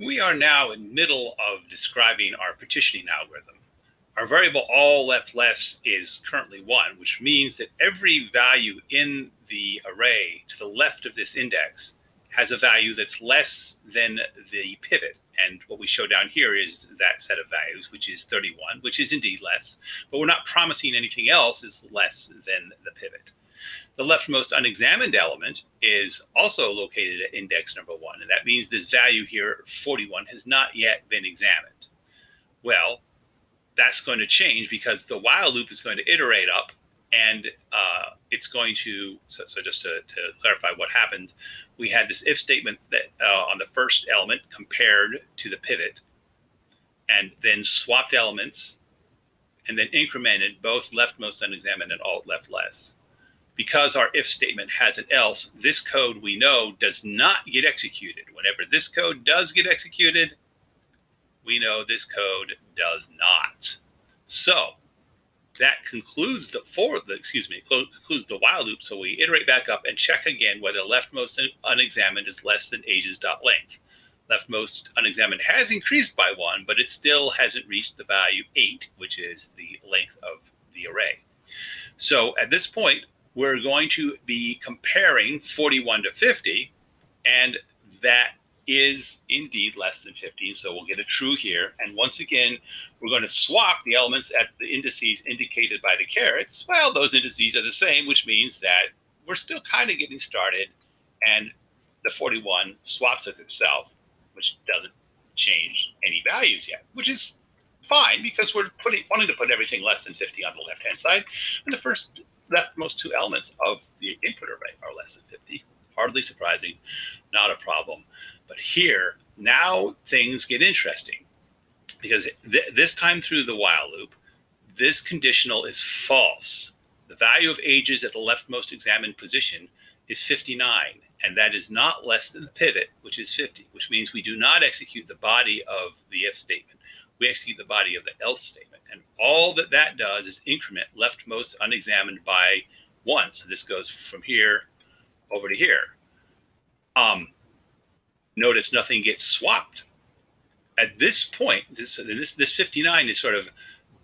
We are now in the middle of describing our partitioning algorithm. Our variable all left less is currently 1, which means that every value in the array to the left of this index has a value that's less than the pivot. And what we show down here is that set of values, which is 31, which is indeed less, but we're not promising anything else is less than the pivot. The leftmost unexamined element is also located at index number 1, and that means this value here, 41, has not yet been examined. Well, that's going to change because the while loop is going to iterate up, and it's going to, so just to clarify what happened, we had this if statement that on the first element compared to the pivot, and then swapped elements, and then incremented both leftmost unexamined and alt left less. Because our if statement has an else, this code we know does not get executed. Whenever this code does get executed, we know this code does not. So that concludes concludes the while loop. So we iterate back up and check again whether leftmost unexamined is less than ages.length. Leftmost unexamined has increased by 1, but it still hasn't reached the value 8, which is the length of the array. So at this point, we're going to be comparing 41 to 50, and that is indeed less than 50, so we'll get a true here. And once again, we're going to swap the elements at the indices indicated by the carets. Well, those indices are the same, which means that we're still kind of getting started, and the 41 swaps with itself, which doesn't change any values yet, which is fine because we're wanting to put everything less than 50 on the left-hand side, and the first leftmost two elements of the input array are less than 50. Hardly surprising, not a problem. But here, now things get interesting because this time through the while loop, this conditional is false. The value of ages at the leftmost examined position is 59, and that is not less than the pivot, which is 50, which means we do not execute the body of the if statement. We execute the body of the else statement. And all that does is increment leftmost unexamined by 1. So this goes from here over to here. Notice nothing gets swapped. At this point, this 59 is sort of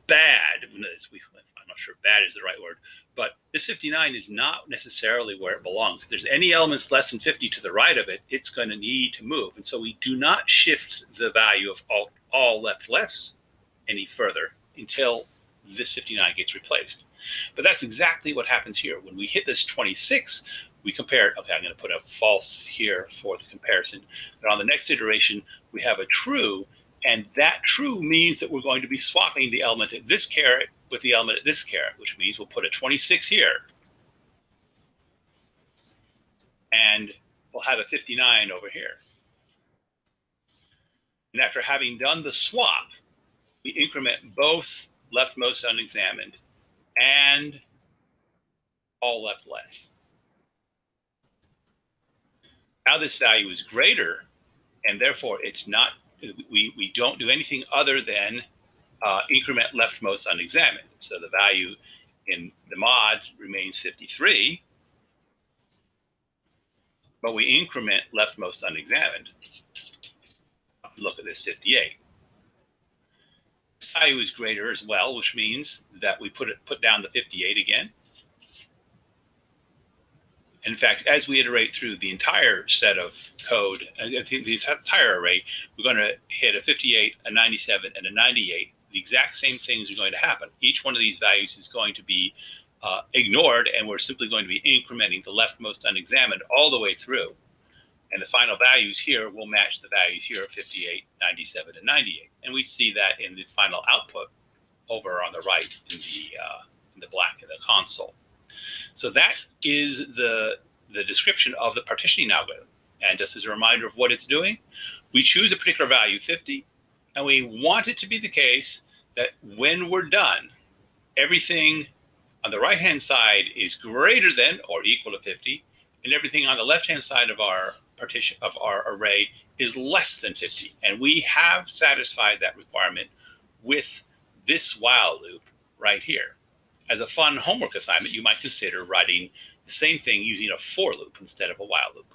bad. I'm not sure bad is the right word, but this 59 is not necessarily where it belongs. If there's any elements less than 50 to the right of it, it's going to need to move. And so we do not shift the value of all left less any further until this 59 gets replaced. But that's exactly what happens here. When we hit this 26, we compare, okay, I'm going to put a false here for the comparison. And on the next iteration, we have a true, and that true means that we're going to be swapping the element at this caret with the element at this caret, which means we'll put a 26 here, and we'll have a 59 over here. And after having done the swap, we increment both leftmost unexamined and all left less. Now this value is greater, and therefore it's not, we don't do anything other than increment leftmost unexamined. So the value in the mod remains 53, but we increment leftmost unexamined. Look at this 58. This value is greater as well, which means that we put down the 58 again. In fact, as we iterate through the entire set of code, the entire array, we're going to hit a 58, a 97, and a 98. The exact same things are going to happen. Each one of these values is going to be ignored, and we're simply going to be incrementing the leftmost unexamined all the way through. And the final values here will match the values here of 58, 97, and 98. And we see that in the final output over on the right in the black in the console. So that is the description of the partitioning algorithm. And just as a reminder of what it's doing, we choose a particular value, 50, and we want it to be the case that when we're done, everything on the right-hand side is greater than or equal to 50, and everything on the left-hand side of our partition of our array is less than 50. And we have satisfied that requirement with this while loop right here. As a fun homework assignment, you might consider writing the same thing using a for loop instead of a while loop.